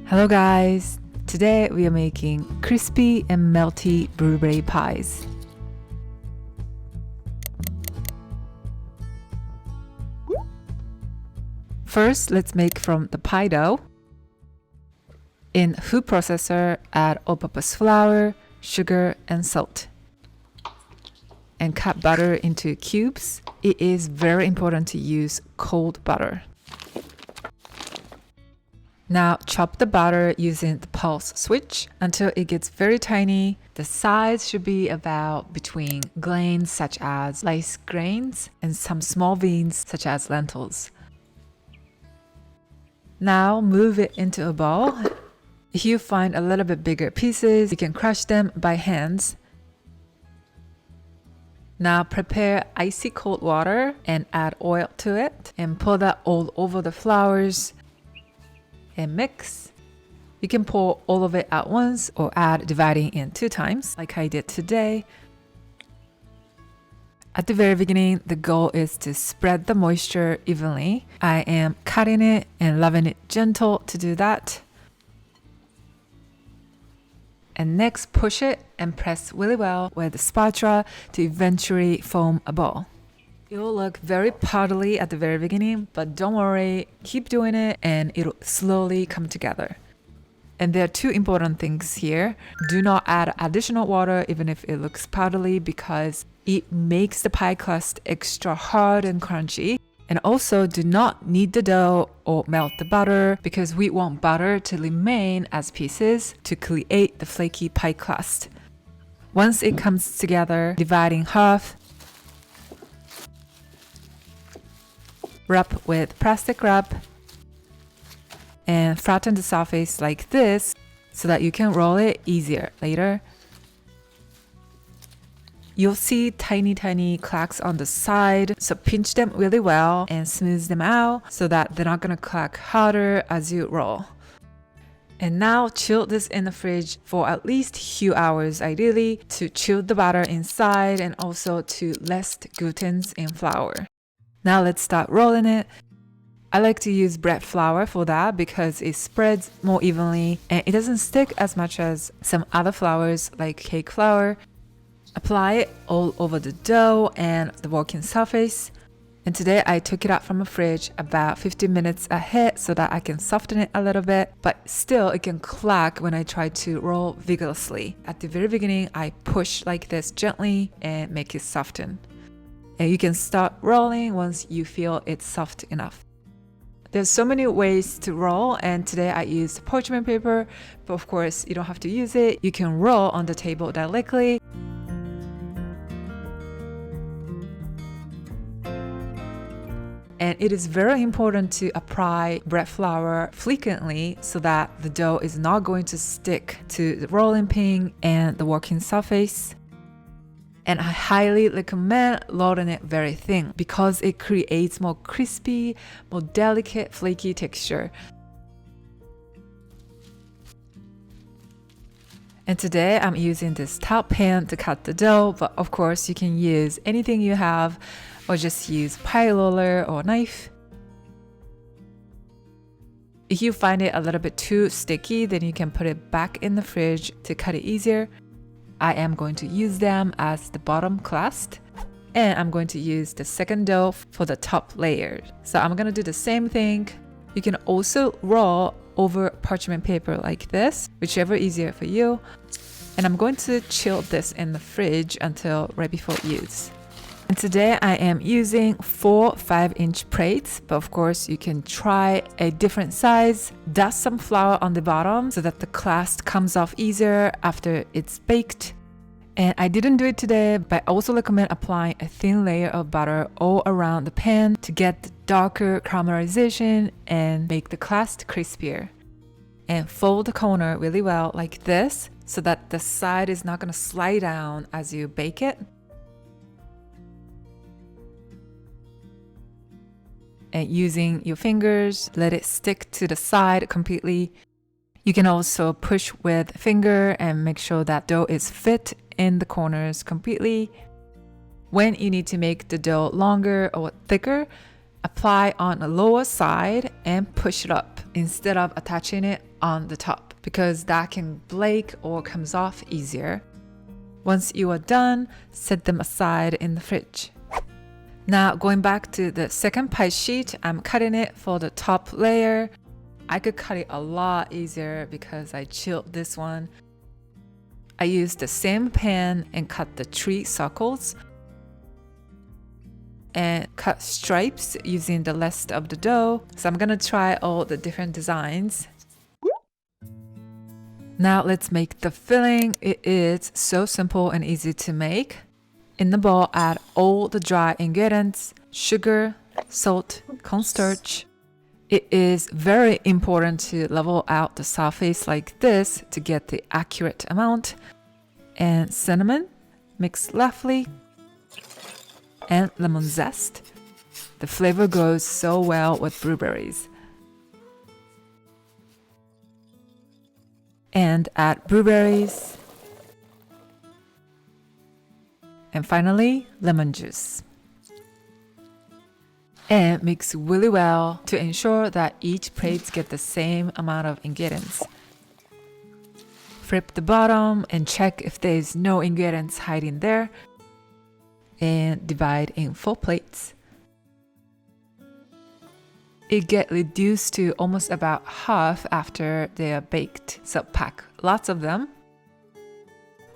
Hello guys! Today we are making crispy and melty blueberry pies. First, let's make from the pie dough. In food processor, add all-purpose flour, sugar, and salt. And cut butter into cubes. It is very important to use cold butter. Now chop the butter using the pulse switch until it gets very tiny. The size should be about between grains such as rice grains and some small beans such as lentils. Now move it into a bowl. If you find a little bit bigger pieces, you can crush them by hands. Now prepare icy cold water and add oil to it and pour that all over the flours. And mix. You can pour all of it at once or add dividing in 2 times like I did today. At the very beginning, the goal is to spread the moisture evenly. I am cutting it and leaving it gentle to do that. And next, push it and press really well with the spatula to eventually form a ball. It will look very powdery at the very beginning, but don't worry, keep doing it and it'll slowly come together. And there are 2 important things here. Do not add additional water even if it looks powdery because it makes the pie crust extra hard and crunchy. And also do not knead the dough or melt the butter because we want butter to remain as pieces to create the flaky pie crust. Once it comes together, divide in half. Wrap with plastic wrap and flatten the surface like this so that you can roll it easier later. You'll see tiny cracks on the side, so pinch them really well and smooth them out so that they're not gonna crack harder as you roll. And now chill this in the fridge for at least a few hours ideally to chill the batter inside and also to rest glutens in flour. Now let's start rolling it. I like to use bread flour for that because it spreads more evenly and it doesn't stick as much as some other flours like cake flour. Apply it all over the dough and the working surface. And today I took it out from the fridge about 15 minutes ahead so that I can soften it a little bit, but still it can crack when I try to roll vigorously. At the very beginning, I push like this gently and make it soften. And you can start rolling once you feel it's soft enough. There's so many ways to roll, and today I used parchment paper, but of course you don't have to use it. You can roll on the table directly. And it is very important to apply bread flour frequently so that the dough is not going to stick to the rolling pin and the working surface. And I highly recommend rolling it very thin because it creates more crispy, more delicate, flaky texture. And today I'm using this top pan to cut the dough, but of course you can use anything you have or just use pie roller or knife. If you find it a little bit too sticky, then you can put it back in the fridge to cut it easier. I am going to use them as the bottom crust, and I'm going to use the second dough for the top layer. So I'm going to do the same thing. You can also roll over parchment paper like this, whichever easier for you. And I'm going to chill this in the fridge until right before use. And today I am using 4 5-inch plates, but of course you can try a different size. Dust some flour on the bottom so that the crust comes off easier after it's baked. And I didn't do it today, but I also recommend applying a thin layer of butter all around the pan to get the darker caramelization and make the crust crispier. And fold the corner really well like this so that the side is not going to slide down as you bake it. And using your fingers, let it stick to the side completely. You can also push with finger and make sure that dough is fit in the corners completely. When you need to make the dough longer or thicker, apply on the lower side and push it up instead of attaching it on the top because that can flake or comes off easier. Once you are done, set them aside in the fridge. Now going back to the second pie sheet, I'm cutting it for the top layer. I could cut it a lot easier because I chilled this one. I used the same pan and cut the 3 circles and cut stripes using the rest of the dough. So I'm gonna try all the different designs. Now let's make the filling. It is so simple and easy to make. In the bowl, add all the dry ingredients, sugar, salt, cornstarch. It is very important to level out the surface like this to get the accurate amount. And cinnamon, mix roughly, and lemon zest. The flavor goes so well with blueberries. And add blueberries. And finally, lemon juice. And mix really well to ensure that each plate gets the same amount of ingredients. Flip the bottom and check if there is no ingredients hiding there. And divide in 4 plates. It gets reduced to almost about half after they are baked, so pack lots of them.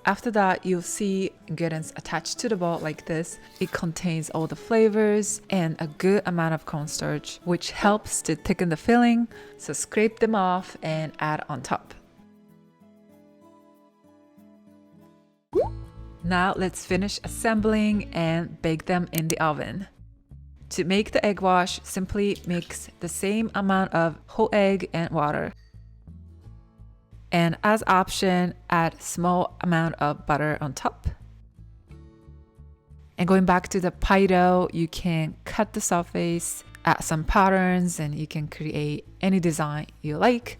After that, you'll see ingredients attached to the bowl like this. It contains all the flavors and a good amount of cornstarch, which helps to thicken the filling. So scrape them off and add on top. Now let's finish assembling and bake them in the oven. To make the egg wash, simply mix the same amount of whole egg and water. And as option, add small amount of butter on top. And going back to the pie dough, you can cut the surface, add some patterns, and you can create any design you like.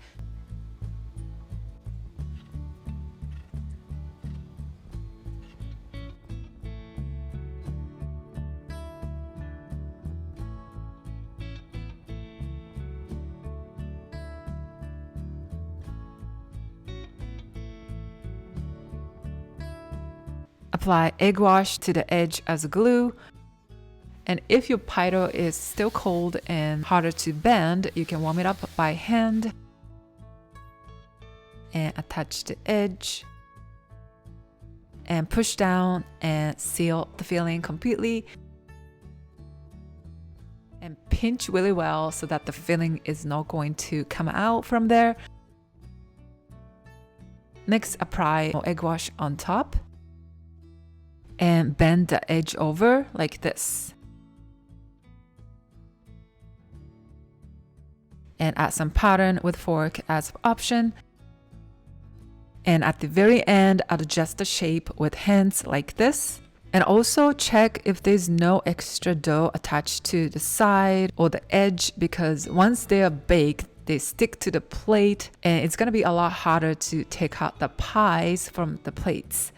Apply egg wash to the edge as glue. And if your pie dough is still cold and harder to bend, you can warm it up by hand. And attach the edge. And push down and seal the filling completely. And pinch really well so that the filling is not going to come out from there. Next, apply egg wash on top. And bend the edge over like this. And add some pattern with fork as option. And at the very end, adjust the shape with hands like this. And also check if there's no extra dough attached to the side or the edge, because once they are baked, they stick to the plate and it's gonna be a lot harder to take out the pies from the plates.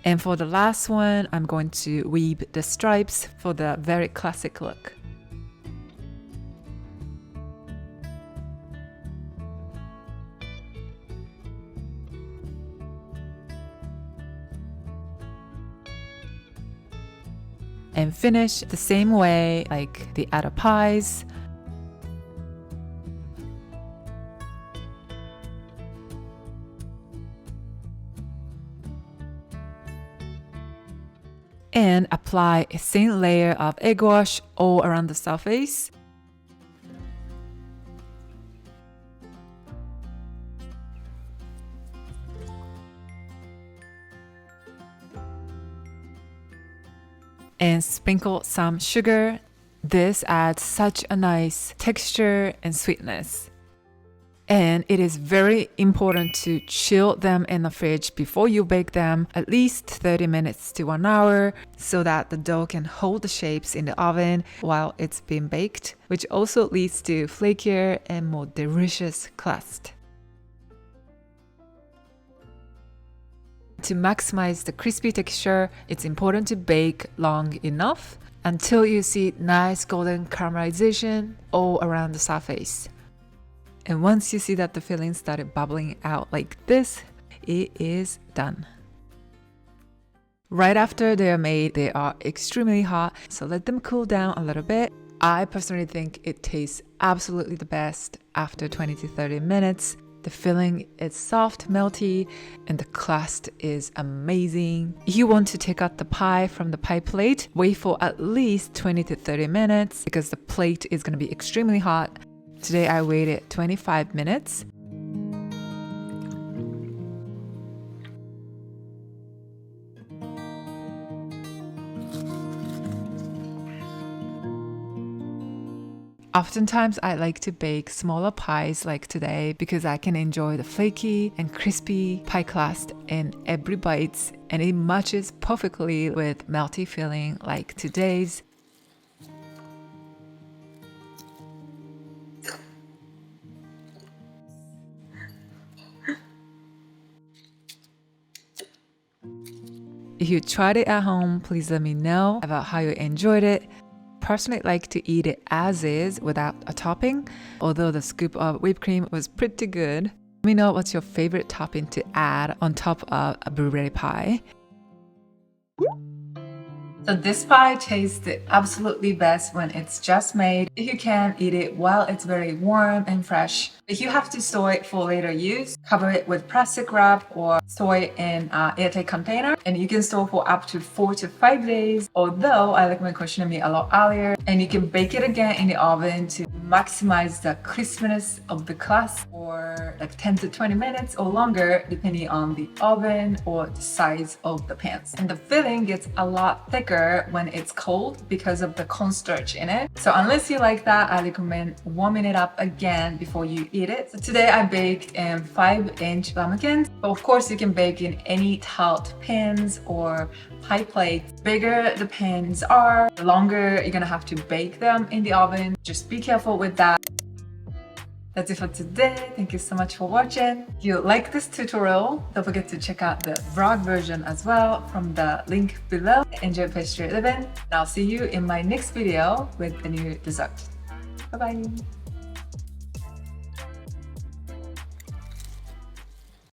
And for the last one, I'm going to weave the stripes for the very classic look. And finish the same way like the other pies. And apply a thin layer of egg wash all around the surface. And sprinkle some sugar. This adds such a nice texture and sweetness. And it is very important to chill them in the fridge before you bake them, at least 30 minutes to 1 hour, so that the dough can hold the shapes in the oven while it's being baked, which also leads to flakier and more delicious crust. To maximize the crispy texture, it's important to bake long enough until you see nice golden caramelization all around the surface. And once you see that the filling started bubbling out like this, it is done. Right after they are made, they are extremely hot, so let them cool down a little bit. I personally think it tastes absolutely the best after 20 to 30 minutes. The filling is soft, melty, and the crust is amazing. If you want to take out the pie from the pie plate, wait for at least 20 to 30 minutes because the plate is going to be extremely hot. Today I waited 25 minutes. Oftentimes, I like to bake smaller pies like today because I can enjoy the flaky and crispy pie crust in every bite, and it matches perfectly with melty filling like today's. If you tried it at home, please let me know about how you enjoyed it. Personally like to eat it as is without a topping, although the scoop of whipped cream was pretty good. Let me know what's your favorite topping to add on top of a blueberry pie. So this pie tastes the absolutely best when it's just made. If you can, eat it while it's very warm and fresh. If you have to store it for later use, cover it with plastic wrap or store it in an airtight container, and you can store for up to 4 to 5 days. Although I like my caution meat a lot earlier, and you can bake it again in the oven to maximize the crispiness of the crust for like 10 to 20 minutes or longer, depending on the oven or the size of the pans. And the filling gets a lot thicker when it's cold because of the cornstarch in it. So unless you like that, I recommend warming it up again before you eat it. So today I baked in 5-inch ramekins, but of course you can bake in any tiled pans or pie plates. The bigger the pans are, the longer you're gonna have to bake them in the oven. Just be careful with that. That's it for today. Thank you so much for watching. If you like this tutorial, don't forget to check out the vlog version as well from the link below. Enjoy pastry living, and I'll see you in my next video with a new dessert. Bye bye.